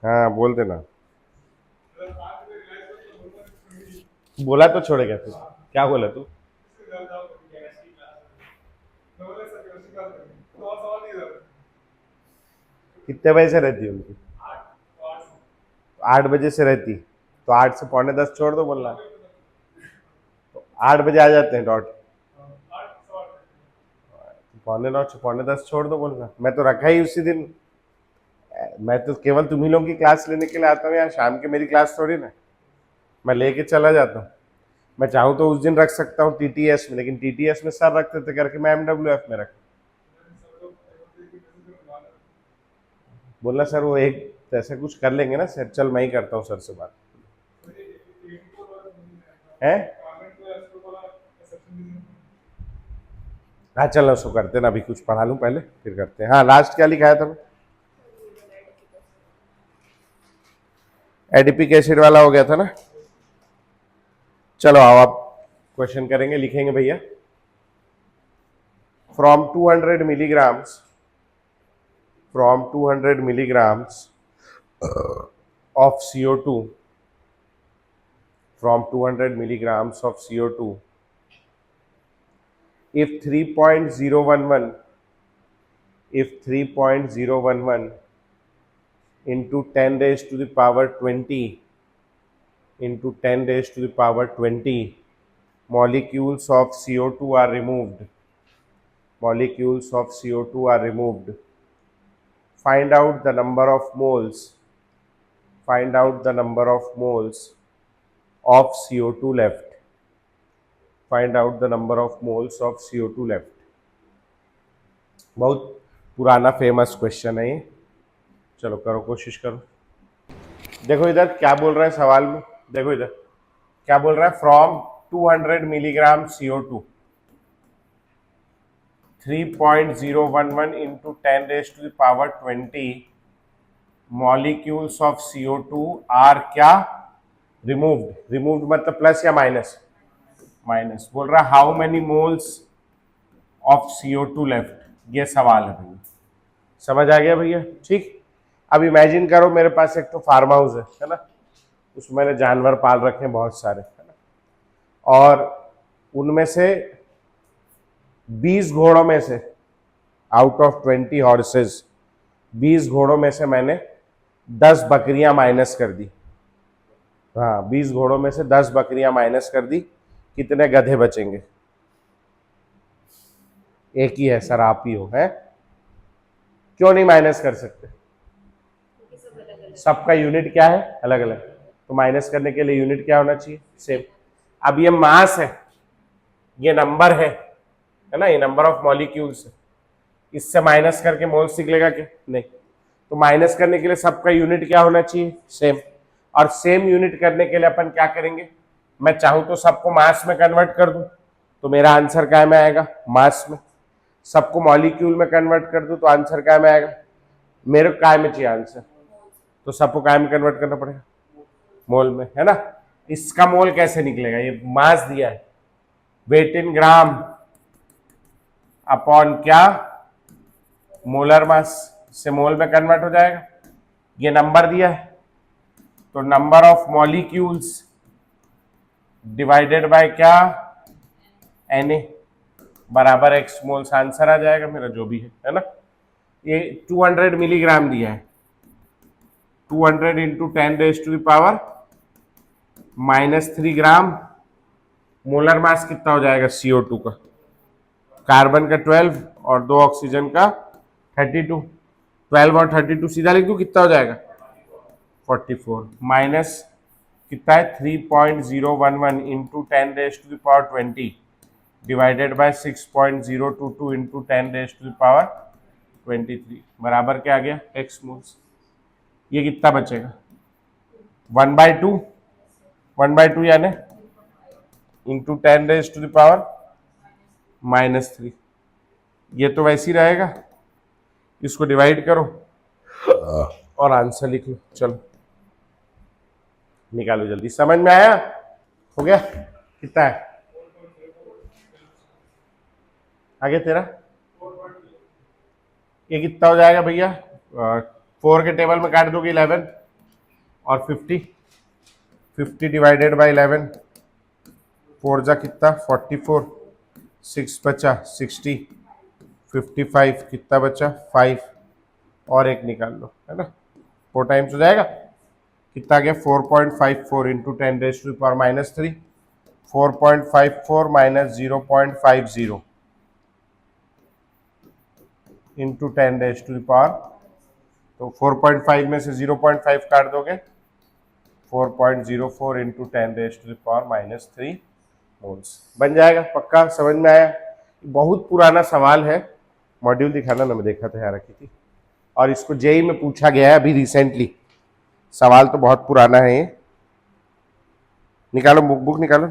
हाँ बोल देना। बोला तो छोड़ेगा तू, क्या बोला तू? कितने बजे से रहती है उनकी? 8 बजे से रहती, तो 8 से 9:45 छोड़ दो बोलना। 8 बजे आ जाते हैं डॉट। 9:45 से 9:45 छोड़ दो बोलना, मैं तो रखा ही उसी दिन। मैं तो केवल तुम ही लोगों की क्लास लेने के लिए आता हूँ यार, शाम के मेरी क्लास थोड़ी ना, मैं लेके चला जाता हूँ। मैं चाहूँ तो उस दिन रख सकता हूँ टीटीएस में, लेकिन टीटीएस में सर रखते थे करके मैं एमडब्ल्यूएफ में रख। बोलना सर वो एक ऐसे कुछ कर लेंगे ना सर, चल मैं ही करता हूँ सर से बात है। हाँ चल उसको करते ना, अभी कुछ पढ़ा लूँ पहले फिर करते हैं। हाँ लास्ट क्या लिखाया था? एडिपिक एसिड वाला हो गया था ना। चलो आओ आप क्वेश्चन करेंगे, लिखेंगे भैया। From 200 milligrams, from 200 milligrams of CO2, from 200 milligrams of CO2, if 3.011, if 3.011 into 10 raised to the power 20 into 10 raised to the power 20 molecules of CO2 are removed, molecules of CO2 are removed, find out the number of moles, find out the number of moles of CO2 left, find out the number of moles of CO2 left। बहुत पुराना famous question है ये, चलो करो कोशिश करो। देखो इधर क्या बोल रहा है सवाल में, देखो इधर क्या बोल रहा है, from 200 milligram CO2, 3.011 into 10 raised to the power 20 molecules of CO2 are क्या, रिमूव्ड, रिमूव्ड मतलब प्लस या माइनस, माइनस। बोल रहा है how many moles of CO2 left, ये सवाल है भैया, समझ आ गया भैया? ठीक। अब इमेजिन करो मेरे पास एक तो फार्म हाउस है ना, उसमें मैंने जानवर पाल रखे हैं बहुत सारे, है ना, और उनमें से 20 घोड़ों में से, आउट ऑफ 20 हॉर्सेस, 20 घोड़ों में से मैंने 10 बकरियां माइनस कर दी। हाँ 20 घोड़ों में से 10 बकरियां माइनस कर दी, कितने गधे बचेंगे? एक ही है सर, आप ही हो, है? क्यों नहीं माइनस कर सकते? सबका यूनिट क्या है? अलग अलग, तो माइनस करने के लिए यूनिट क्या होना चाहिए? सेम। अब ये मास है, ये नंबर है ना, ये नंबर ऑफ मॉलिक्यूल्स है, इससे माइनस करके मोल्स निकलेगा क्या? नहीं। तो माइनस करने के लिए सबका यूनिट क्या होना चाहिए? सेम। और सेम यूनिट करने के लिए अपन क्या करेंगे, मैं चाहूं तो सबको मास में कन्वर्ट कर दूं, तो मेरा आंसर क्या में आएगा? मास में। सबको मॉलिक्यूल में कन्वर्ट कर दूं तो आंसर क्या में आएगा? मेरे को काय में चाहिए आंसर, तो सबको काय में कन्वर्ट करना पड़ेगा? मोल में, है ना। इसका मोल कैसे निकलेगा? ये मास दिया है, वेट इन ग्राम अपॉन क्या, मोलर मास, से मोल में कन्वर्ट हो जाएगा। ये नंबर दिया है, तो number of molecules divided by क्या, Na, बराबर एक्स मोल्स, आंसर आ जाएगा मेरा जो भी है ना। ये 200 मिलीग्राम दिया है, 200 into 10 raise to the power -3 gram, molar mass कितना हो जाएगा CO2 का? कार्बन का 12 और 2 ऑक्सीजन का 32, 12 और 32 सीधा लिख दूं, कितना हो जाएगा? 44 माइनस कितना है, 3.011 into 10 raise to the power 20 divided by 6.022 into 10 raise to the power 23 बराबर क्या आ गया? X moles. ये कितना बचेगा? 1/2, 1/2 यानी into 10 raise to the power -3। ये तो वैसे ही रहेगा, इसको डिवाइड करो और आंसर लिख लो। चलो निकालो जल्दी, समझ में आया? हो गया? कितना है आगे तेरा? ये कितना हो जाएगा भैया? 4 के टेबल में काट दोगे 11, और 50 डिवाइडेड बाई 11, 4 जा कितना 44, 6 बचा 60, 55 कितना बचा 5, और एक निकाल लो, है ना, 4 टाइम्स हो जाएगा, कितना गया 4.54 into 10 raise to power -3, 4.54 minus 0.50 into 10 raise to power, तो 4.5 में से 0.5 काट दोगे, 4.04 into 10 raise to power -3 moles बन जाएगा। पक्का समझ में आया? बहुत पुराना सवाल है, मॉड्यूल दिखाना ना, मैं देखा था यहाँ रखी थी, और इसको जेई में पूछा गया है अभी रिसेंटली। सवाल तो बहुत पुराना है ये। निकालो बुक निकालो।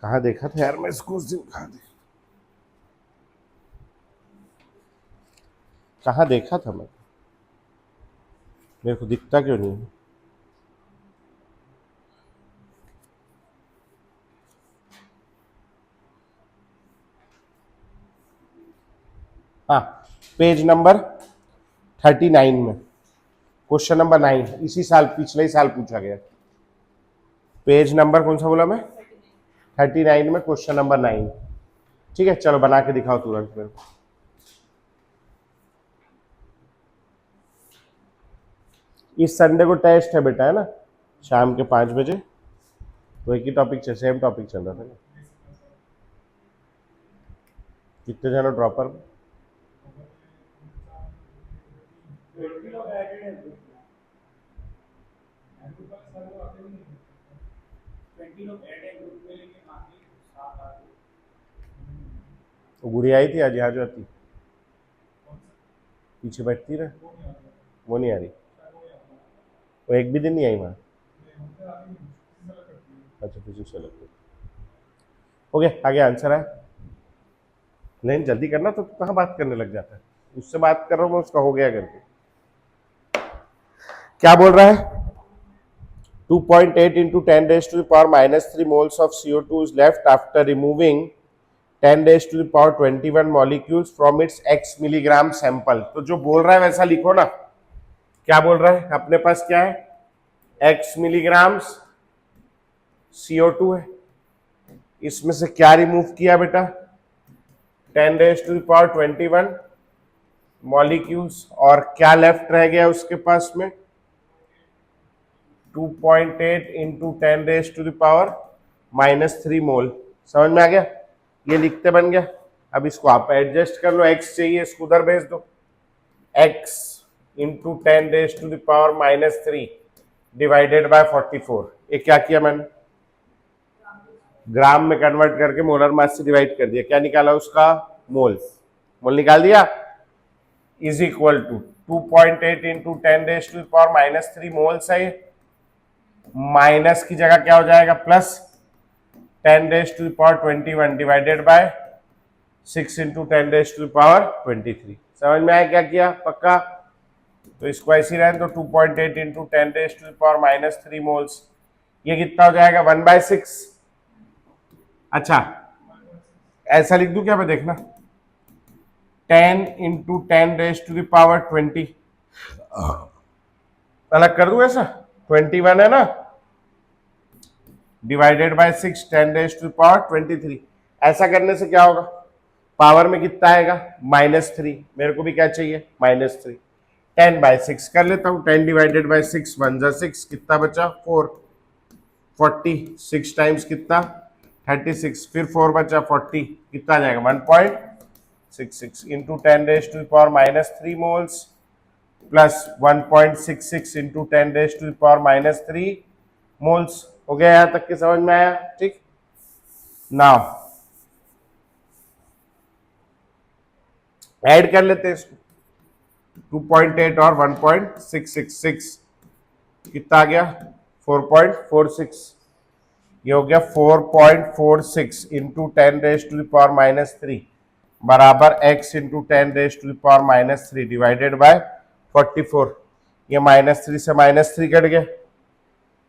कहाँ देखा था यार मैं इसको उस दिन, कहाँ देखा था मैं, मेरे को दिखता क्यों नहीं है? हाँ, पेज नंबर 39 में क्वेश्चन नंबर 9, इसी साल पिछले ही साल पूछा गया। पेज नंबर कौन सा बोला मैं? 39 में क्वेश्चन नंबर 9। ठीक है, चलो बना के दिखाओ तुरंत मेरे को। इस संडे को टेस्ट है बेटा, है ना, शाम के 5 बजे। तो एक ही टॉपिक चल, सेम टॉपिक चल रहा था ना। कितने जन ड्रॉपर? वो गुड़िया आई थी आज यहाँ जो आती, पीछे बैठती रहे, वो नहीं आ रही, वो एक भी दिन नहीं आई वहाँ। अच्छा फिजिक्स से लगती। ओके, आगे आंसर है, लेकिन जल्दी करना, तो कहाँ बात करने लग जाता है। उससे बात कर रहा हूँ मैं, उसका हो गया करके। क्या बोल रहा है? 2.8 into 10 raised to the power -3 moles of CO2 is left after removing 10 raised to the power 21 molecules from its x milligram sample। तो जो बोल रहा है वैसा लिखो ना। क्या बोल रहा है? अपने पास क्या है? x मिलीग्राम्स CO2 है, इसमें से क्या रिमूव किया बेटा? 10 raise to the power 21 molecules, और क्या लेफ्ट रह गया उसके पास में? 2.8 into 10 raise to the power -3 mole. समझ में आ गया? ये लिखते बन गया। अब इसको आप एडजस्ट कर लो, x चाहिए इसको उधर भेज दो, x into 10 raise to the power -3 divided by 44। ये क्या किया मैंने? ग्राम में कन्वर्ट करके मोलर मास से डिवाइड कर दिया। क्या निकाला उसका? मोल। मोल निकाल दिया, is equal to 2.8 into 10 raise to power -3 moles है। माइनस की जगह क्या हो जाएगा? Plus 10 raise to power 21 divided by 6 into 10 raise to power 23। समझ में आया क्या किया? पक्का? तो इसको ऐसे रहने तो 2.8 into 10 raise to power -3 moles, ये कितना हो जाएगा? 1/6। अच्छा, ऐसा लिख दूं क्या मैं? देखना, 10 into 10 raise to the power 20, अलग कर दूं ऐसा, 21 है ना, divided by 6, 10 raise to the power 23। ऐसा करने से क्या होगा? पावर में कितना आएगा? -3। मेरे को भी क्या चाहिए? -3। 10/6 कर लेता हूं, 10 डिवाइडेड बाय 6, 1 जा 6, कितना बचा? 4। 40, 6 टाइम्स कितना? 36, फिर 4 बचा 40, कितना आ जाएगा? 1.66 into 10 raise to power -3 moles plus 1.66 into 10 raise to power -3 moles. हो गया यहां तक के? समझ में आया? ठीक। नाउ ऐड कर लेते हैं इसको, 2.8 और 1.666 कितना आ गया? 4.46। ये हो गया 4.46 इंटू 10 रेज टू पावर -3 बराबर x into 10 raise to power -3 divided by 44। ये -3 से -3 कट गया,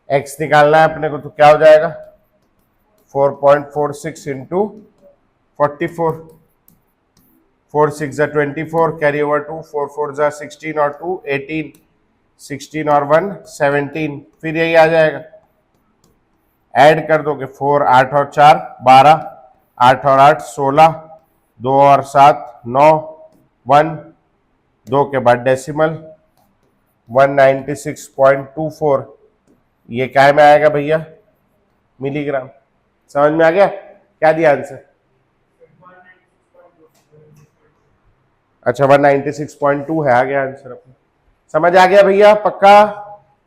x निकालना है अपने को, तो क्या हो जाएगा? 4.46 इंटू 44, 4 6 जा 24, कैरी ओवर 2, 4 4 जा 16 और 2 18, 16 और 1 17, फिर यही आ जाएगा। ऐड कर दोगे 4 8 और 4 12, 8 और 8 16, 2 और 7 9, 1 2 के बाद डेसिमल 196.24, ये क्या में आएगा भैया? मिलीग्राम। समझ में आ गया? क्या दिया आंसर? अच्छा 196.2 है, आ गया आंसर अपना। समझ आ गया भैया? पक्का?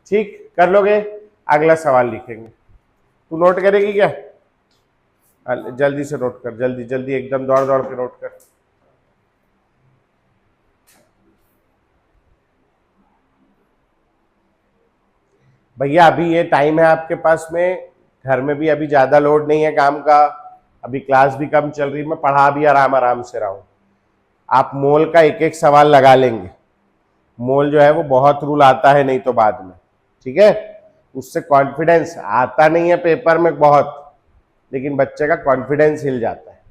ठीक, कर लोगे? अगला सवाल लिखेंगे। तू नोट करेगी क्या? जल्दी से नोट कर, जल्दी जल्दी एकदम दौड़ दौड़ के नोट कर। भैया अभी ये टाइम है आपके पास में, घर में भी अभी ज्यादा लोड नहीं है काम का, अभी क्लास भी कम चल रही, मैं पढ़ा भी आराम आराम से रहा हूं। आप मोल का एक एक सवाल लगा लेंगे। मोल जो है वो बहुत रूल आता है नहीं तो बाद में, ठीक है? उससे कॉन्फिडेंस आता नहीं है पेपर में बहुत, लेकिन बच्चे का कॉन्फिडेंस हिल जाता है।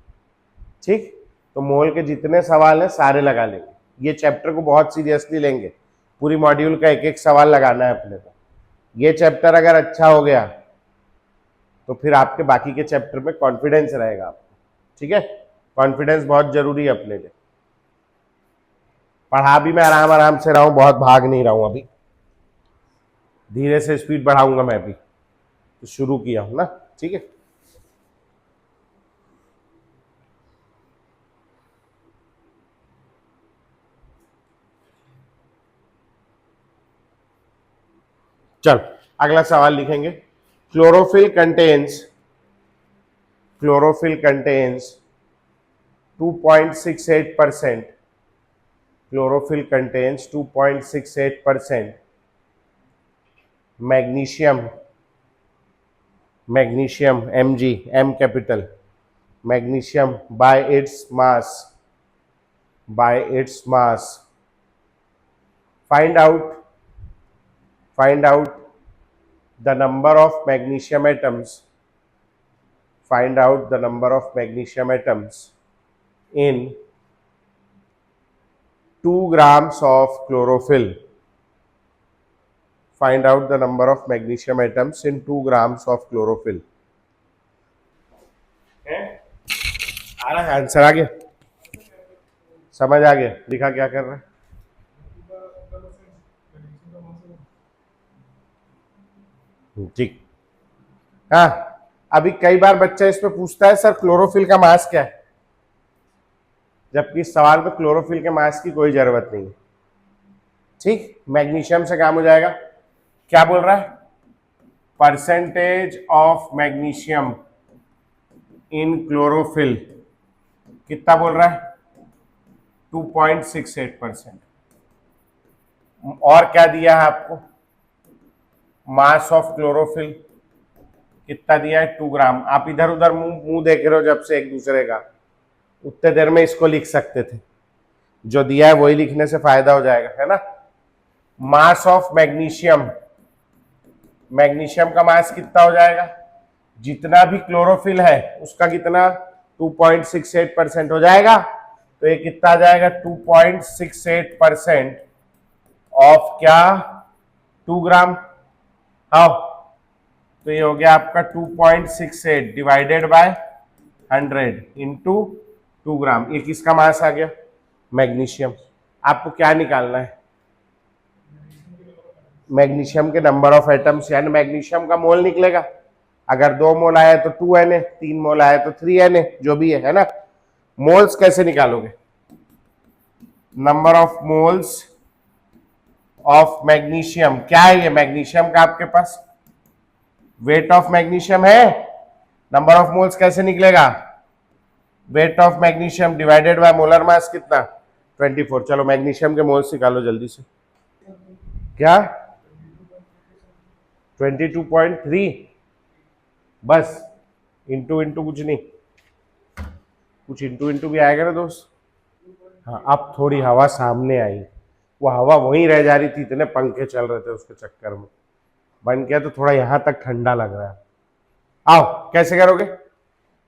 ठीक, तो मोल के जितने सवाल हैं सारे लगा लेंगे। ये चैप्टर को बहुत सीरियसली लेंगे, पूरी मॉड्यूल का एक एक सवाल लगाना है अपने को। ये चैप्टर अगर अच्छा हो गया तो फिर आपके बाकी के चैप्टर में कॉन्फिडेंस रहेगा आपको, ठीक है? कॉन्फिडेंस बहुत जरूरी है अपने लिए। पढ़ा भी मैं आराम आराम से रहा हूं, बहुत भाग नहीं रहा हूं, अभी धीरे से स्पीड बढ़ाऊंगा मैं भी, तो शुरू किया हूं ना, ठीक है? चल अगला सवाल लिखेंगे। Chlorophyll contains 2.68%, chlorophyll contains 2.68% magnesium, Mg, M capital, magnesium by its mass. Find out the number of magnesium atoms. Find out the number of magnesium atoms in 2 grams of chlorophyll. Find out the number of magnesium atoms in 2 grams of chlorophyll. आ रहा है answer? आ गया? समझ आ गया? लिखा क्या कर रहा है? ठीक। हाँ, अभी कई बार बच्चा इस पे पूछता है सर क्लोरोफिल का मास क्या है, जबकि इस सवाल पे क्लोरोफिल के मास की कोई जरूरत नहीं है। ठीक, मैग्नीशियम से काम हो जाएगा। क्या बोल रहा है? Percentage of magnesium in chlorophyll कितना बोल रहा है? 2.68%। और क्या दिया है आपको? मास ऑफ क्लोरोफिल कितना दिया है? 2 ग्राम। आप इधर उधर मुंह देख रहे हो जब से एक दूसरे का, उतने देर में इसको लिख सकते थे, जो दिया है वही लिखने से फायदा हो जाएगा, है ना? मास ऑफ मैग्नीशियम, मैग्नीशियम का मास कितना हो जाएगा? जितना भी क्लोरोफिल है उसका कितना? 2.68% हो जाएगा। तो ये कितना आ जाएगा? 2.68% ऑफ क्या? 2 ग्राम। हाँ, तो ये हो गया आपका 2.68 डिवाइडेड बाय 100 इंटू 2 ग्राम। ये किसका मास आ गया? मैग्नीशियम। आपको क्या निकालना है? मैग्नीशियम के नंबर ऑफ एटम्स, यानी मैग्नीशियम का मोल निकलेगा। अगर 2 मोल आया तो 2Na, 3 मोल आया तो 3Na, जो भी है ना? मोल्स कैसे निकालोगे? Number of moles of magnesium. क्या है ये मैग्नीशियम का आपके पास? वेट ऑफ मैग्नीशियम है। नंबर ऑफ मोल्स कैसे निकलेगा? Weight of magnesium divided by molar mass कितना? 24। चलो मैग्नीशियम के मोल्स निकालो जल्दी से। क्या? 22.3 बस? इंटू इंटू कुछ नहीं? कुछ इंटू इंटू भी आएगा ना दोस्त? हाँ, अब थोड़ी हवा सामने आई, वो हवा वहीं रह जा रही थी, इतने पंखे चल रहे थे उसके चक्कर में। बन गया तो थोड़ा यहाँ तक ठंडा लग रहा है। आओ कैसे करोगे,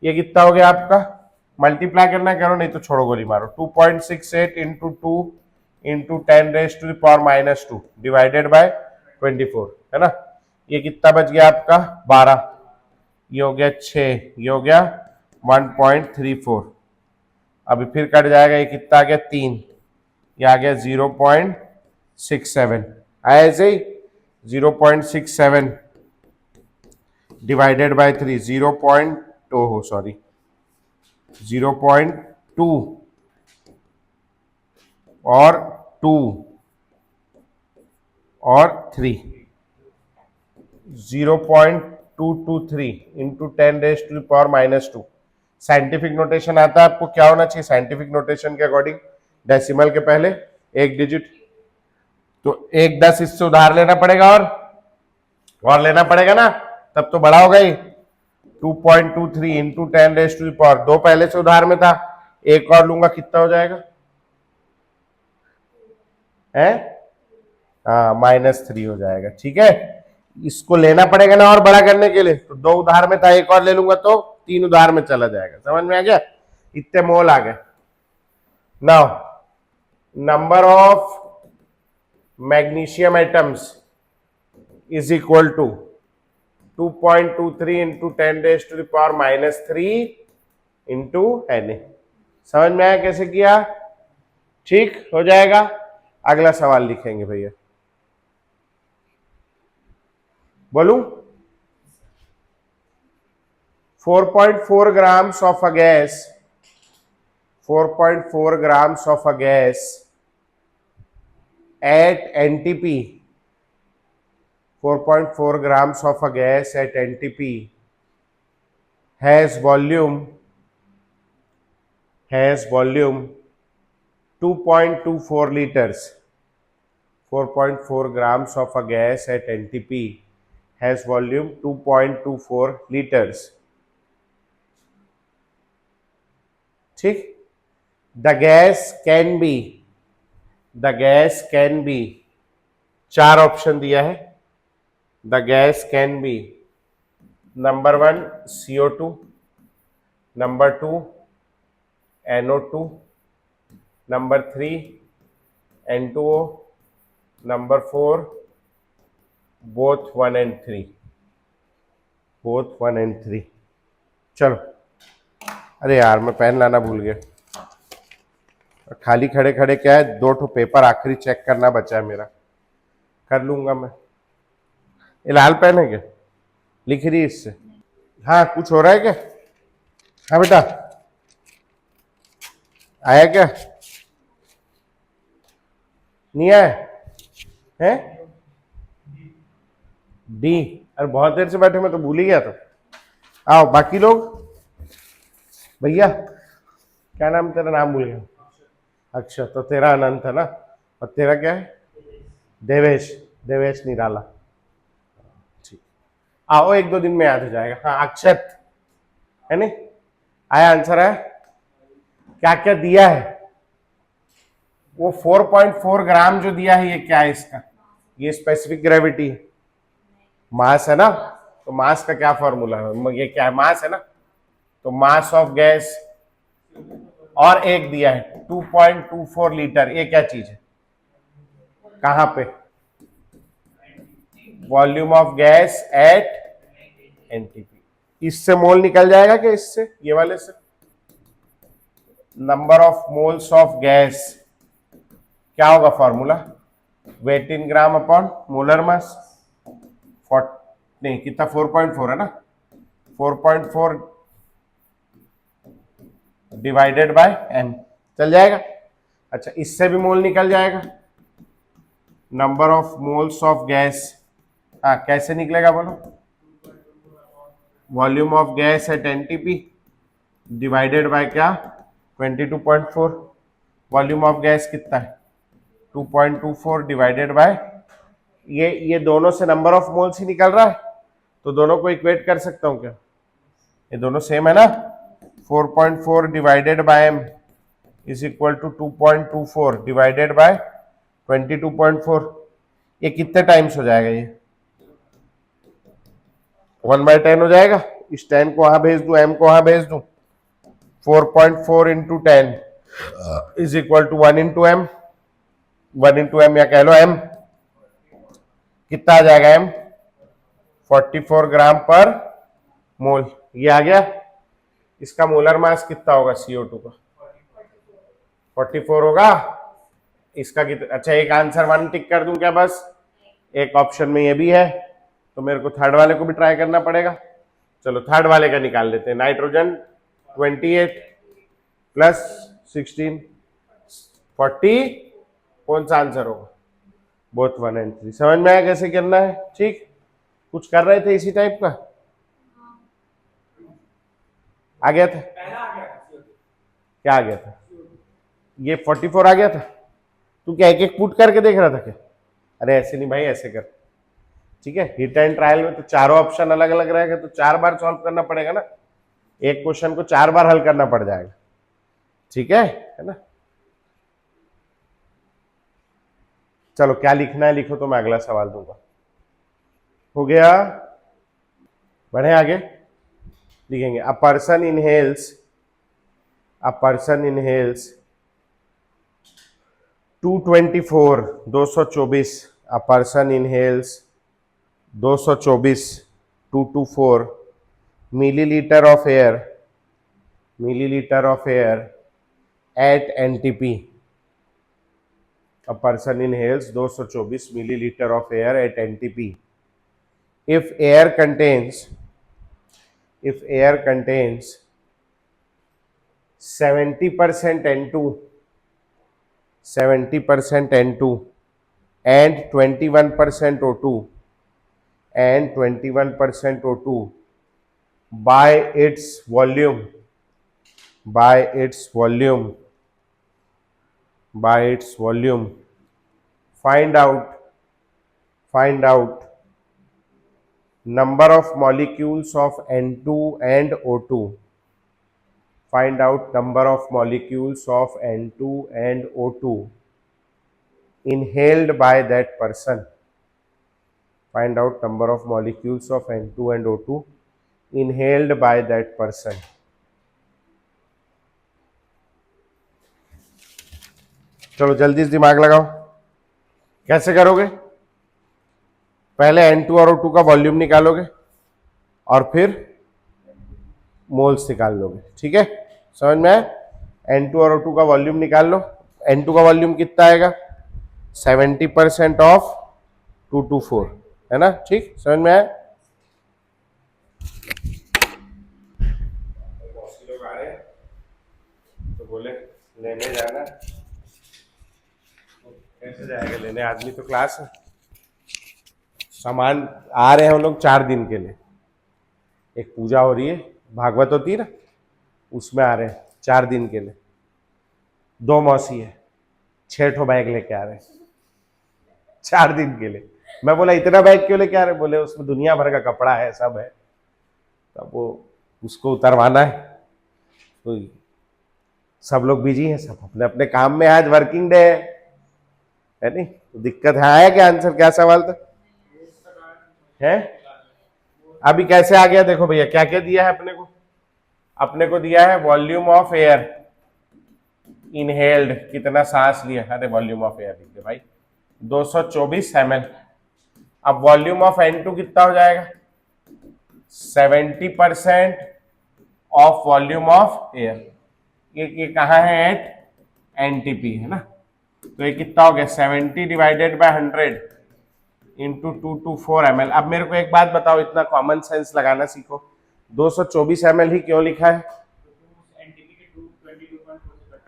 ये कितना हो गया आपका, मल्टीप्लाई करना करो नहीं तो छोड़ो गोली मारो। 2.68 इंटू 2 इंटू 10⁻⁻² डिवाइडेड बाय 24 है ना। ये कितना बच गया आपका 12, ये हो गया 6, ये हो गया 1.34। अभी फिर कट जाएगा, ये कितना आ गया 3, ये आ गया 0.67, आया ऐसे ही 0.67 डिवाइडेड बाय 3 0.2 और 2 और 3 0.223 इंटू 10⁻⁻²। साइंटिफिक नोटेशन आता है आपको, क्या होना चाहिए साइंटिफिक नोटेशन के अकॉर्डिंग, डेसिमल के पहले एक डिजिट, तो 1/10 इससे उधार लेना पड़ेगा और लेना पड़ेगा ना, तब तो बड़ा होगा ही। 2.23 इंटू 10⁻², 2 पहले से उधार में था, एक और लूंगा कितना हो जाएगा है, हाँ -3 हो जाएगा। ठीक है, इसको लेना पड़ेगा ना और बड़ा करने के लिए, तो 2 उधार में था, एक और ले लूंगा तो 3 उधार में चला जाएगा। समझ में आ गया, इतने मोल आ गए। Now number of magnesium atoms is equal to 2.23 into 10⁻³ into Na। समझ में आया कैसे किया, ठीक हो जाएगा। अगला सवाल लिखेंगे भैया, बोलूं 4.4 grams of a gas, 4.4 grams of a gas at NTP, 4.4 grams of a gas at NTP has volume 2.24 liters. 4.4 grams of a gas at NTP has volume 2.24 liters. ठीक, the gas can be, 4 option दिया है। the gas can be number 1 CO2, number 2 NO2, number 3 N2O, number 4 both 1 and 3, both 1 and 3। चलो, अरे यार मैं pen लाना भूल गया, खाली खड़े खड़े क्या है, 2 ठो पेपर आखिरी चेक करना बचा है मेरा, कर लूंगा मैं। ये लाल पेन है क्या, लिख रही इससे, हाँ कुछ हो रहा है क्या, हाँ बेटा आया क्या, नहीं आया है, डी, अरे बहुत देर से बैठे, मैं तो भूल ही गया था। आओ बाकी लोग, भैया क्या नाम तेरा, नाम भूल गया, अच्छा तो तेरा अनंत है ना, और तेरा क्या है, देवेश निराला। ठीक, आओ 1-2 दिन में याद हो जाएगा। हाँ अक्षत है नहीं, आया आंसर है, क्या क्या दिया है, वो 4.4 ग्राम जो दिया है, ये क्या है इसका, ये स्पेसिफिक ग्रेविटी है, मास है ना, तो मास का क्या फॉर्मूला है, ये क्या है, मास है ना, तो मास ऑफ गैस, और एक दिया है 2.24 लीटर, ये क्या चीज है, कहां पे, volume of gas at NTP. इससे मोल निकल जाएगा क्या, इससे, ये वाले से, number of moles of gas क्या होगा formula, wait in gram upon molar मास, नहीं कितना 4.4 है ना, 4.4 डिवाइडेड बाय एन, चल जाएगा। अच्छा इससे भी मोल निकल जाएगा, number of moles of gas, हाँ कैसे निकलेगा बोलो, volume of gas at NTP divided by क्या 22.4, वॉल्यूम ऑफ गैस कितना है 2.24 डिवाइडेड बाय, ये दोनों से नंबर ऑफ मोल्स ही निकल रहा है, तो दोनों को इक्वेट कर सकता हूं क्या, ये दोनों सेम है ना, 4.4 divided by m is equal to 2.24 divided by 22.4, ये कितने टाइम्स हो जाएगा, ये 1/10 हो जाएगा, इस 10 को वहां भेज दूं, m को वहां भेज दूं, 4.4 into 10 is equal to 1 into M, 1 into M या कह लो m कितना आ जाएगा, m 44 ग्राम पर मोल। ये आ गया। इसका मोलर मास कितना होगा CO2 का, 44 होगा। इसका कितना, अच्छा एक आंसर 1 टिक कर दूं क्या बस, एक ऑप्शन में ये भी है, तो मेरे को थर्ड वाले को भी ट्राई करना पड़ेगा। चलो थर्ड वाले का निकाल लेते हैं। नाइट्रोजन 28 प्लस 16 40, कौन सा आंसर होगा, बोथ 1 and 3। समझ में आया कैसे करना है? ठीक, कुछ कर रहे थे इसी टाइप का, आ गया था क्या, आ गया था ये 44 आ गया था। तू क्या एक एक पुट करके देख रहा था क्या? अरे ऐसे नहीं भाई, ऐसे कर, ठीक है। हिट एंड ट्रायल में तो चारों ऑप्शन अलग अलग रहेगा, तो 4 बार सॉल्व करना पड़ेगा ना, एक क्वेश्चन को 4 बार हल करना पड़ जाएगा, ठीक है ना। चलो क्या लिखना है लिखो, तो मैं अगला सवाल दूंगा। हो गया, बढ़े आगे, लिखेंगे a person inhales 224 a person inhales 224 millilitre of air at NTP। A person inhales 224 milliliter of air at NTP if air contains 70% N2 and 21% O2 by its volume find out number of molecules of N2 and O2, find out number of molecules of N2 and O2 inhaled by that person, find out number of molecules of N2 and O2 inhaled by that person। चलो जल्दी से दिमाग लगाओ, कैसे करोगे? पहले N2 और O2 का वॉल्यूम निकालोगे और फिर मोल्स निकाल लोगे, ठीक है। समझ में आया? N2 और O2 का वॉल्यूम निकाल लो। N2 का वॉल्यूम कितना आएगा, 70% ऑफ 224, है ना, ठीक। समझ में आया? लोग आ रहे हैं तो बोले लेने जाना, कैसे जाएगा लेने, आदमी तो क्लास है। सामान आ रहे हैं हम लोग 4 दिन के लिए, एक पूजा हो रही है, भागवत होती है ना, उसमें आ रहे हैं 4 दिन के लिए। 2 मौसी है, 6 ठो बैग लेके आ रहे हैं 4 दिन के लिए। मैं बोला इतना बैग क्यों लेके आ रहे? बोले उसमें दुनिया भर का कपड़ा है, सब है, तब वो उसको उतरवाना है। तो सब लोग बिजी हैं, सब अपने अपने काम में, आज वर्किंग डे है नहीं, तो दिक्कत है। आया क्या आंसर, क्या सवाल था है? अभी कैसे आ गया देखो भैया, क्या क्या दिया है अपने को दिया है वॉल्यूम ऑफ एयर इनहेल्ड, कितना सांस लिया, अरे वॉल्यूम ऑफ एयर लिख दे भाई, 224 ml। अब वॉल्यूम ऑफ N2 कितना हो जाएगा, 70% ऑफ वॉल्यूम ऑफ एयर। ये कहाँ है, एट NTP, है ना। तो ये कितना हो गया, 70 डिवाइडेड बाय 100 इंटू 224 ml। अब मेरे को एक बात बताओ, इतना कॉमन सेंस लगाना सीखो, 224 ml ही क्यों लिखा है?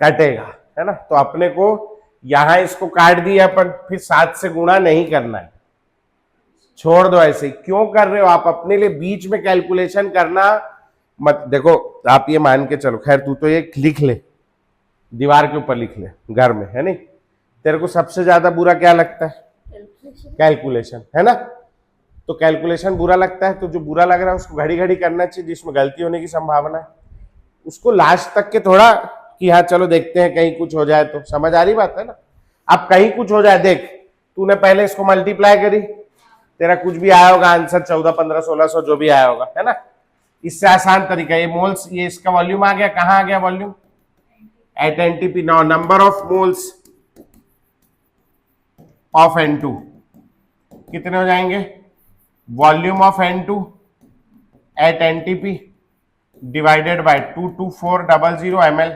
कटेगा, है ना, तो अपने को यहां इसको काट दिया अपन, फिर 7 से गुणा नहीं करना है, छोड़ दो ऐसे। क्यों कर रहे हो आप? अपने लिए बीच में कैलकुलेशन करना मत। देखो आप ये मान के चलो, खैर तू तो ये लिख ले, दीवार के ऊपर लिख ले घर में, है नहीं। तेरे को सबसे ज्यादा बुरा क्या लगता है? कैलकुलेशन, है ना। तो कैलकुलेशन बुरा लगता है, तो जो बुरा लग रहा है उसको घड़ी घड़ी करना चाहिए, जिसमें गलती होने की संभावना है उसको लास्ट तक के थोड़ा कि हाँ चलो देखते हैं कहीं कुछ हो जाए, तो समझ आ रही बात है ना। अब कहीं कुछ हो जाए, देख तूने पहले इसको मल्टीप्लाई करी, तेरा कुछ भी आया होगा आंसर 14, 15, 1600 जो भी आया होगा, है ना। इससे आसान तरीका, ये मोल्स, ये इसका वॉल्यूम आ गया, कहां आ गया volume, at NTP. Now number of moles of N2 कितने हो जाएंगे, volume of N2 at NTP divided by 22400 ml,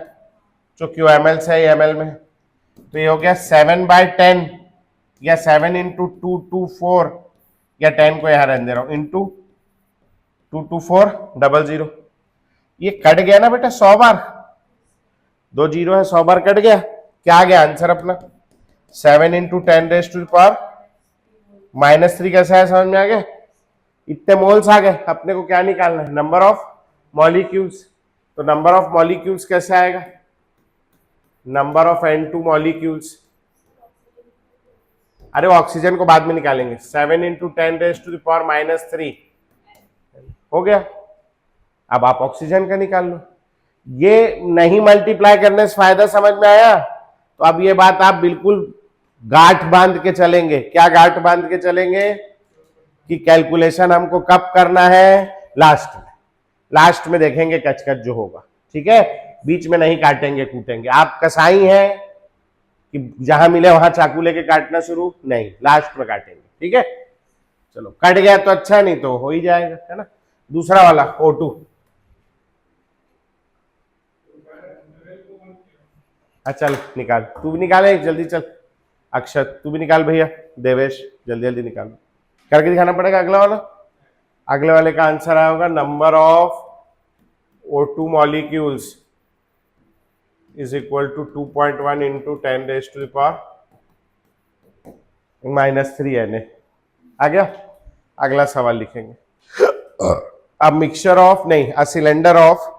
जो क्यू ml से है ml में, तो ये हो गया 7/10 या 7 इंटू 224 या 10 को यहां रहने दे रहा हूं इंटू 22400। ये कट गया ना बेटा 100 बार, 2 जीरो है, 100 बार कट गया, क्या आ गया आंसर अपना, 7 इंटू 10⁻³ कैसा है, समझ में आ गया, इतने मोल्स आ गए। अपने को क्या निकालना है, नंबर ऑफ मॉलिक्यूल्स। तो नंबर ऑफ मॉलिक्यूल्स कैसे आएगा, नंबर ऑफ N2 मॉलिक्यूल्स, अरे वो ऑक्सीजन को बाद में निकालेंगे, 7 इंटू 10⁻³ हो गया। अब आप ऑक्सीजन का निकाल लो। ये नहीं मल्टीप्लाई करने से फायदा समझ में आया, तो अब ये बात आप बिल्कुल गांठ बांध के चलेंगे। क्या गांठ बांध के चलेंगे, कि कैलकुलेशन हमको कब करना है, लास्ट में, लास्ट में देखेंगे कचकच जो होगा, ठीक है, बीच में नहीं काटेंगे कूटेंगे। आप कसाई हैं कि जहां मिले वहां चाकू लेके काटना शुरू, नहीं, लास्ट में काटेंगे, ठीक है। चलो कट गया तो अच्छा, नहीं तो हो ही जाएगा, है ना। दूसरा वाला O2, चल निकाल, तू भी निकाले जल्दी, चल अक्षत तू भी निकाल भैया, देवेश जल्दी जल्दी निकाल, करके दिखाना पड़ेगा। अगला वाला, अगले वाले का आंसर आया होगा number of O2 molecules is equal to 2.1 into 10⁻³ Na। आ गया। अगला सवाल लिखेंगे, अब मिक्सचर ऑफ, नहीं, a cylinder of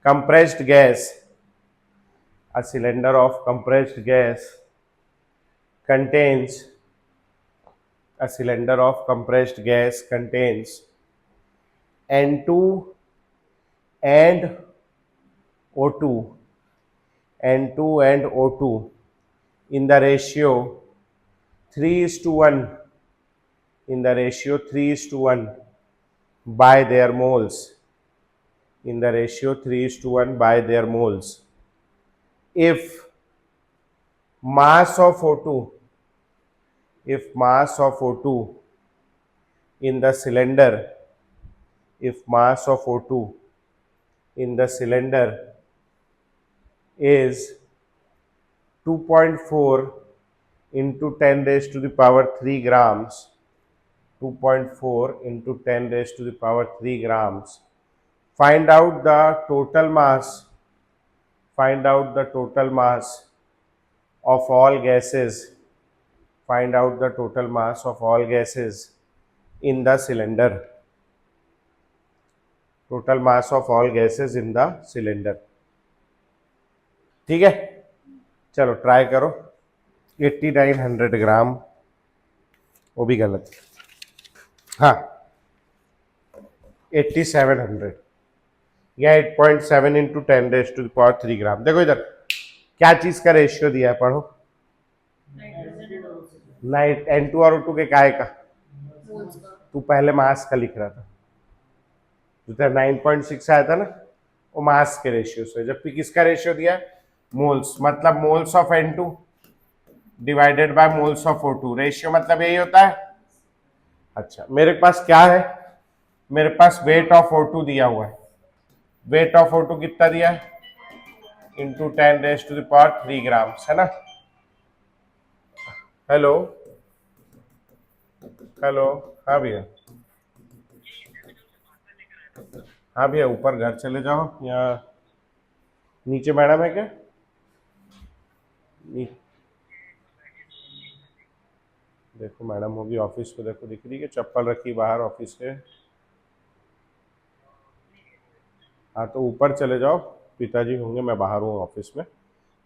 compressed gas, a cylinder of compressed gas contains, a cylinder of compressed gas contains N2 and O2, N2 and O2 in the ratio 3:1, in the ratio 3:1 by their moles, in the ratio 3:1 by their moles. If mass of O2, if mass of O2 in the cylinder, if mass of O2 in the cylinder is 2.4 into 10⁻³ grams, 2.4 into 10⁻³ grams, find out the total mass, find out the total mass of all gases, find out the total mass of all gases in the cylinder, total mass of all gases in the cylinder, ठीक है। चलो try करो, 8900 ग्राम, वो भी गलत, हाँ 8700 या 8.7 into 10⁻³ ग्राम। देखो इधर क्या चीज का रेशियो दिया है, पढ़ो, नाइट N2 और O2 के काय का, तू पहले मास का लिख रहा था, जो तेरा 9.6 आया था ना, वो मास के रेशियो से, जबकि किसका रेशियो दिया है, मोल्स, मतलब moles of N2 divided by moles of O2, ratio मतलब यही होता है। अच्छा मेरे पास क्या है, मेरे पास वेट ऑफ O2 दिया हुआ है, वेट ऑफ O2 कितना दिया है, इंटू 10⁻³ ग्राम्स, है ना। हेलो हेलो, हाँ भैया, हाँ भैया ऊपर घर चले जाओ, या नीचे मैडम है क्या, देखो मैडम होगी ऑफिस में, देखो दिख रही है, चप्पल रखी बाहर ऑफिस के, हाँ तो ऊपर चले जाओ, पिताजी होंगे, मैं बाहर हूँ ऑफिस में,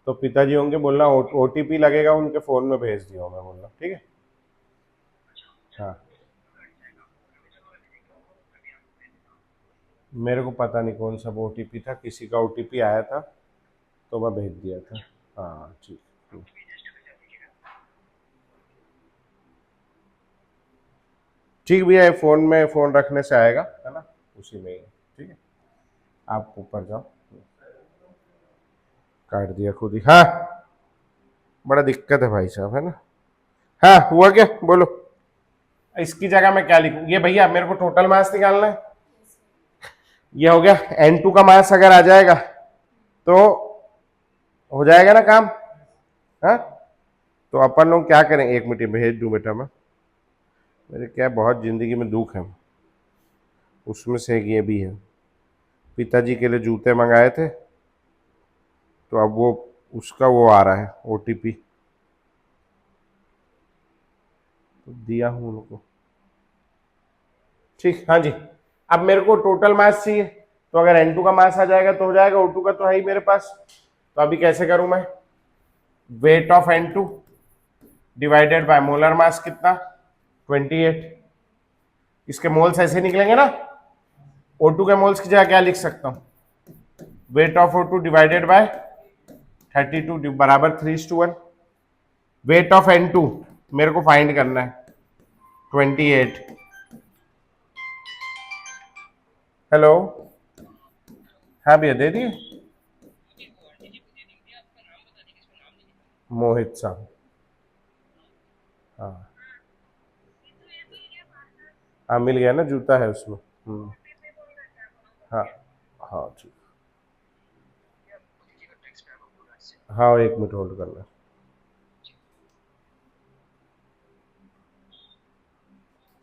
तो पिताजी होंगे, बोलना OTP लगेगा उनके फ़ोन में, भेज दिया मैं, बोलना ठीक है। हाँ मेरे को पता नहीं कौन सा OTP था, किसी का OTP आया था तो मैं भेज दिया था, हाँ ठीक। ठीक भैया, ये फोन में फोन रखने से आएगा, है ना, उसी में ही है। ठीक है, आप ऊपर जाओ। काट दिया खुद ही। हाँ, बड़ा दिक्कत है भाई साहब, है ना। हाँ, हुआ क्या, बोलो। इसकी जगह मैं क्या लिखूं, ये भैया मेरे को टोटल मास निकालना है। ये हो गया, N2 का मास अगर आ जाएगा तो हो जाएगा ना काम। हाँ, तो अपन लोग क्या करें, एक मिनट भेज दूं बेटा मैं, मेरे क्या बहुत जिंदगी में दुख है, उसमें से एक ये भी है। पिताजी के लिए जूते मंगाए थे, तो अब वो उसका वो आ रहा है OTP, तो दिया हूं उनको। ठीक, हाँ जी। अब मेरे को टोटल मास चाहिए, तो अगर N2 का मास आ जाएगा तो हो जाएगा, O2 का तो है ही मेरे पास। तो अभी कैसे करूं मैं, weight of N2 divided by molar mass कितना 28, इसके मोल्स ऐसे निकलेंगे ना। O2 के मोल्स की जगह क्या लिख सकता हूं, weight of O2 divided by 32 बराबर 3:1। वेट ऑफ N2 मेरे को फाइंड करना है 28। हेलो, हाँ भैया दे दिए, मोहित साहब। हाँ हाँ, मिल गया ना, जूता है उसमें। हाँ हाँ ठीक। हाँ, एक मिनट होल्ड करना।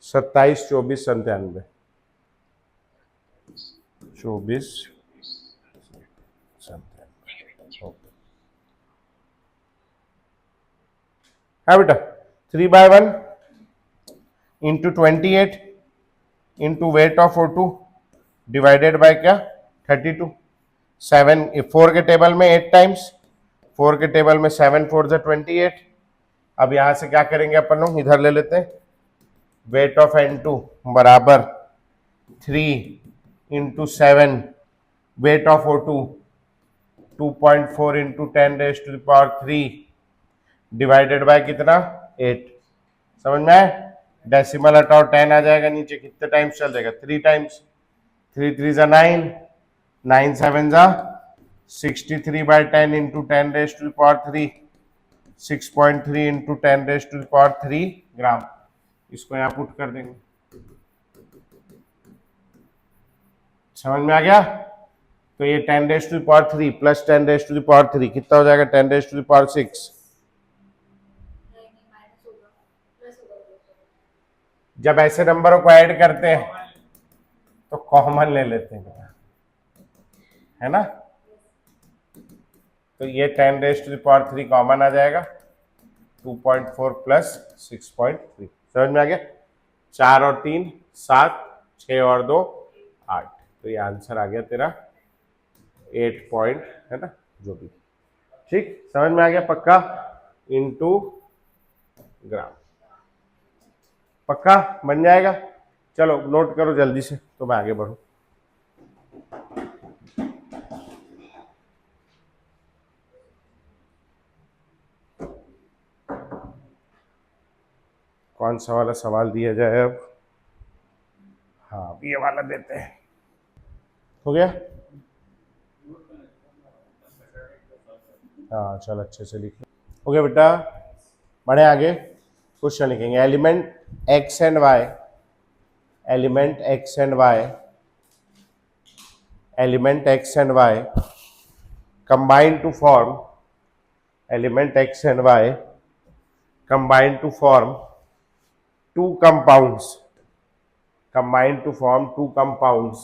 27 24 97, 24 97। ओके, हाँ बेटा, 3/1 into 28 into weight of O2 divided by क्या 32। 7 4 के टेबल में 8 टाइम्स, 4 के टेबल में 7 4 जा 28। अब यहां से क्या करेंगे अपन लोग, इधर ले लेते हैं, वेट ऑफ N2 बराबर 3 into 7 weight of O2 2.4 into 10⁻³ divided by कितना 8। समझ में आए, डेसिमल हटाओ 10 आ जाएगा नीचे, कितने टाइम्स चल जाएगा 3 टाइम्स, 3 3 जा 9, 9 7 जा 63/10 इंटू 10⁻³ 6.3 इंटू 10⁻³ ग्राम। इसको यहाँ पुट कर देंगे, समझ में आ गया। तो ये 10⁻³ प्लस 10⁻³ कितना हो जाएगा 10⁻6। जब ऐसे नंबरों को ऐड करते हैं तो कॉमन ले लेते हैं, है ना। तो ये 10⁻³ कॉमन आ जाएगा, 2.4 प्लस 6.3। समझ में आ गया, 4 और 3 7, 6 और 2 8। तो ये आंसर आ गया तेरा 8 पॉइंट, है ना, जो भी। ठीक, समझ में आ गया, पक्का, इनटू ग्राम, पक्का बन जाएगा। चलो नोट करो जल्दी से, तो मैं आगे बढ़ूं। कौन सा वाला सवाल दिया जाए अब, हाँ ये वाला देते हैं। हो गया, हाँ चल अच्छे से लिख। हो गया बेटा, बढ़े आगे, क्वेश्चन लिखेंगे। Element x and y, element x and y, element x and y combine to form, element x and y combine to form two compounds, combine to form two compounds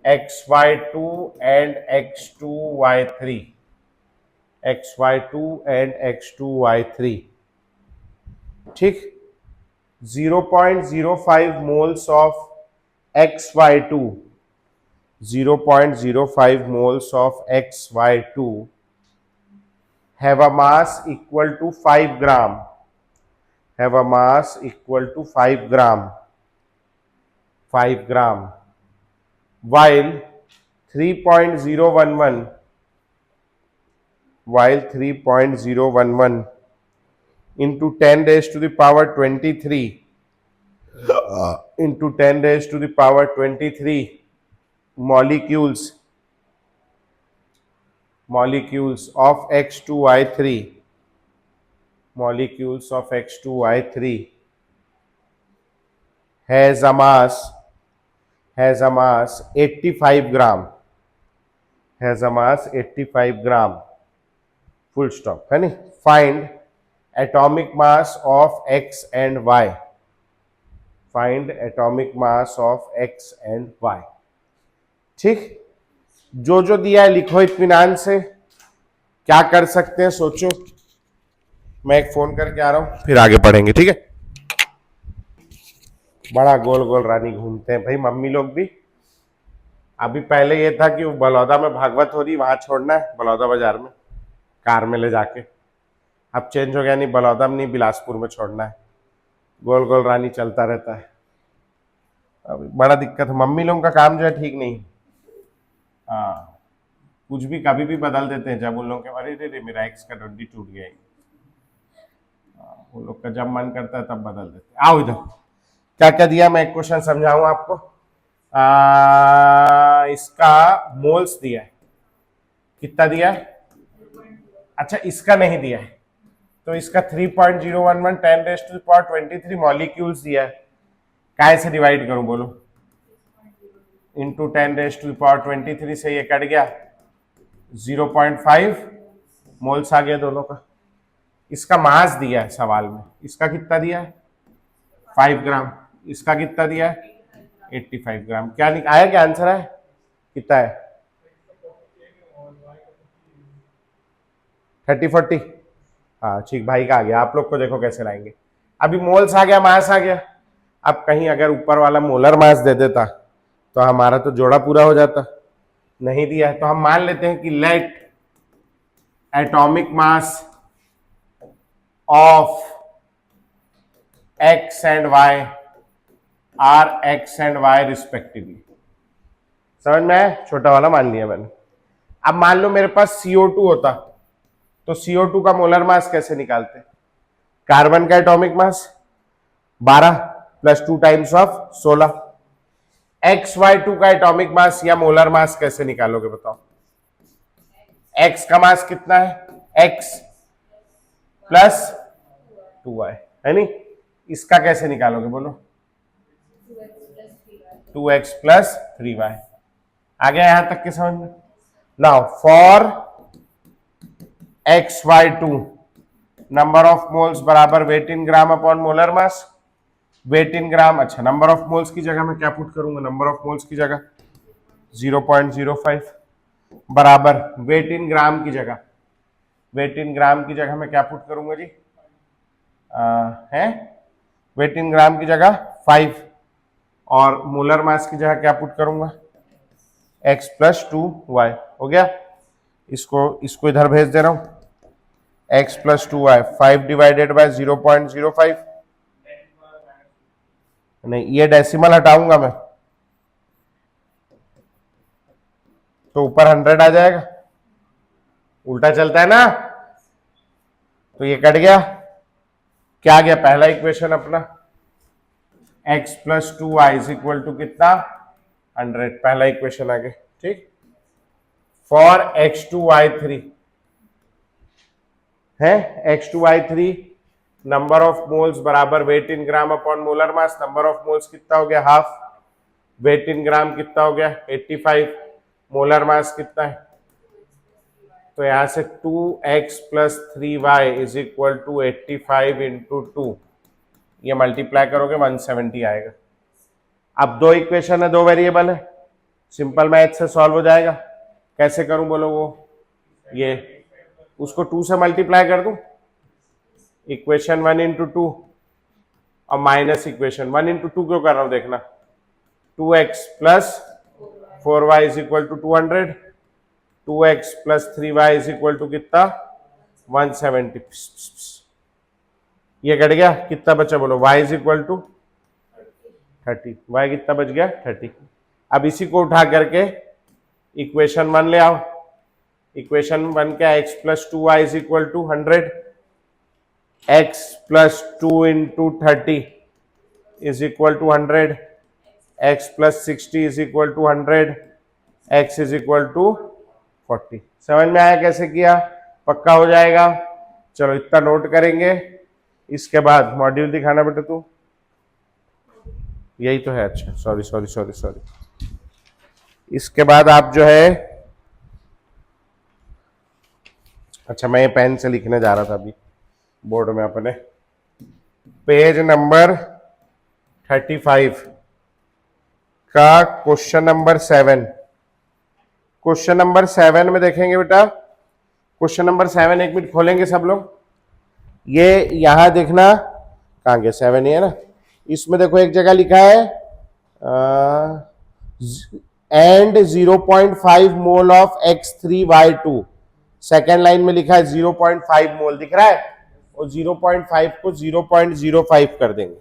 xy2 and x2y3, xy2 and x2y3। ठीक, 0.05 moles of xy2, 0.05 moles of xy2 have a mass equal to 5 gram, have a mass equal to 5 gram, 5 gram, while 3.011, while 3.011 into 10⁻23 into 10 raised to the power 23 molecules of X2Y3 molecules of X2Y3 has a mass 85 gram, has a mass 85 gram, full stop, है नहीं. Find atomic mass of X and Y. Find atomic mass of X and Y. ठीक, जो जो दिया है लिखो इत्मीनान से. क्या कर सकते हैं सोचो. मैं एक फोन करके आ रहा हूं, फिर आगे पढ़ेंगे. ठीक है. बड़ा गोल गोल रानी घूमते हैं भाई मम्मी लोग भी. अभी पहले ये था कि बलौदा में भागवत हो रही, वहां छोड़ना है बलौदा बाजार में कार में ले जाके. अब चेंज हो गया, नहीं बलौदा में नहीं बिलासपुर में छोड़ना है. गोल गोल रानी चलता रहता है. अब बड़ा दिक्कत है, मम्मी लोगों का काम जो है ठीक नहीं. हाँ, कुछ भी कभी भी बदल देते हैं. जब उन लोगों के अरे रे मेरा एक्स का डंडी टूट गया. उन लोग का जब मन करता है तब बदल देते हैं. आओ इधर, क्या क्या दिया मैं एक क्वेश्चन समझाऊं आपको. इसका मोल्स दिया है. कितना दिया है? अच्छा, इसका नहीं दिया है तो इसका 3.011 10 raise to the power 23 molecules दिया है. काय से डिवाइड करूं बोलो. Into 10 raise to the power 23 से ये कट गया 0.5 मोल्स आ गया दोनों का. इसका मास दिया है सवाल में. इसका कितना दिया है? 5 ग्राम. इसका कितना दिया है? 85 ग्राम. क्या आया, क्या आंसर है? कितना है? 30-40. हाँ ठीक, भाई का आ गया. आप लोग को देखो कैसे लाएंगे. अभी मोल्स आ गया, मास आ गया. अब कहीं अगर ऊपर वाला मोलर मास दे देता तो हमारा तो जोड़ा पूरा हो जाता. नहीं दिया है तो हम मान लेते हैं कि let atomic mass of X and Y are X and Y respectively. समझ में आया? छोटा वाला मान लिया मैंने. अब मान लो मेरे पास CO2 होता तो CO2 का मोलर मास कैसे निकालते? कार्बन का atomic mass 12 plus 2 times of 16. XY2 का एटॉमिक मास या मोलर मास कैसे निकालोगे बताओ? X का मास कितना है? X प्लस 2Y है नहीं. इसका कैसे निकालोगे बोलो? 2x plus 3y. आ गया यहां तक के समझ में? Now for XY2 number of moles बराबर weight in gram upon molar mass. Weight in gram. अच्छा, नंबर ऑफ मोल्स की जगह मैं क्या पुट करूंगा? नंबर ऑफ मोल्स की जगह 0.05 बराबर वेट इन ग्राम की जगह, वेट इन ग्राम की जगह मैं क्या पुट करूंगा जी? है वेट इन ग्राम की जगह 5 और मोलर मास की जगह क्या पुट करूंगा? x plus 2y. हो गया. इसको इधर भेज दे रहा हूं. x plus 2y 5 divided by 0.05. नहीं, ये डेसिमल हटाऊंगा मैं तो ऊपर 100 आ जाएगा. उल्टा चलता है ना, तो ये कट गया. क्या आ गया? पहला इक्वेशन अपना x plus 2y is equal to कितना? 100. पहला इक्वेशन आ गया. ठीक. फॉर X2Y3 है X2Y3 नंबर ऑफ मोल्स बराबर weight in gram upon molar mass. Number of moles कितना हो गया? हाफ. वेट इन ग्राम कितना हो गया? 85. मोलर मास कितना है? तो यहां से 2x plus 3y is equal to 85 into 2. ये मल्टीप्लाई करोगे 170 आएगा. अब दो इक्वेशन है, दो वेरिएबल है, सिंपल मैथ से सॉल्व हो जाएगा. कैसे करूं बोलो? वो ये उसको 2 से मल्टीप्लाई कर दूं. इक्वेशन 1 इंटू 2 और माइनस इक्वेशन 1 इंटू 2 क्यों कर रहा हूं देखना. 2x plus 4y is equal to 200. 2x plus 3y is equal to कितना? 170. ये कट गया. कितना बचा बोलो? y is equal to 30. y कितना बच गया? 30. अब इसी को उठा करके इक्वेशन 1 ले आओ. इक्वेशन 1 क्या? x plus 2y is equal to 100. x plus 2 into 30 is equal to 100, x plus 60 is equal to 100, x is equal to 40। समझ में आया कैसे किया? पक्का हो जाएगा। चलो इतना नोट करेंगे। इसके बाद मॉड्यूल दिखाना बेटा तू, यही तो है। अच्छा सॉरी सॉरी सॉरी सॉरी। इसके बाद आप जो है, अच्छा मैं ये पेन से लिखने जा रहा था अभी बोर्ड में अपने, पेज नंबर 35 का क्वेश्चन नंबर 7। क्वेश्चन नंबर 7 में देखेंगे बेटा, क्वेश्चन नंबर 7 एक मिनट खोलेंगे सब लोग। ये यहां देखना, कहाँ गया 7 ही है ना, इसमें देखो एक जगह लिखा है and 0.5 mole of X3Y2। Second line में लिखा है 0.5 मोल, दिख रहा है? और 0.5 को 0.05 कर देंगे,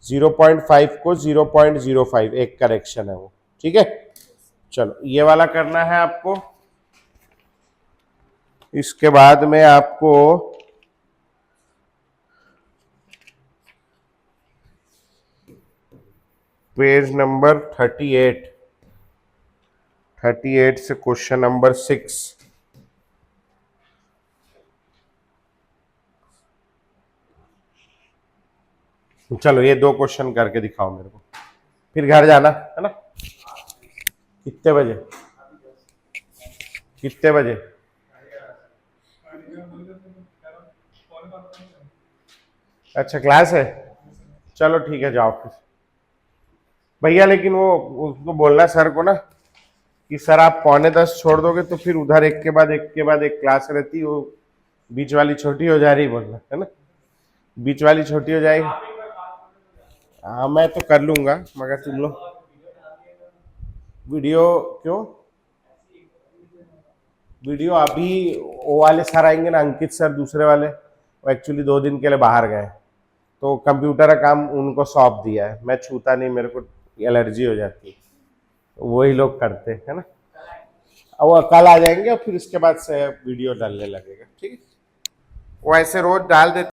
0.5 को 0.05, एक करेक्शन है वो, ठीक है। चलो ये वाला करना है आपको। इसके बाद में आपको पेज नंबर 38 से क्वेश्चन नंबर 6। चलो ये 2 क्वेश्चन करके दिखाओ मेरे को, फिर घर जाना है ना। कितने बजे? कितने बजे? अच्छा क्लास है, चलो ठीक है जाओ फिर भैया। लेकिन वो उसको बोलना सर को ना कि सर आप 9:45 छोड़ दोगे तो फिर उधर एक के बाद एक के बाद एक क्लास रहती, वो बीच वाली छोटी हो जा रही, बोलना है ना, बीच वाली छोटी हो जाएगी। हाँ मैं तो कर लूंगा, मगर तुम लोग वीडियो क्यों, वीडियो अभी वो वाले सर आएंगे ना, अंकित सर दूसरे वाले, वो एक्चुअली 2 दिन के लिए बाहर गए, तो कंप्यूटर का काम उनको सौंप दिया है। मैं छूता नहीं, मेरे को एलर्जी हो जाती है, तो वही लोग करते हैं ना। अब वो कल आ जाएंगे और फिर उसके बाद से वीडियो डालने लगेगा, ठीक है। वो ऐसे रोज डाल देते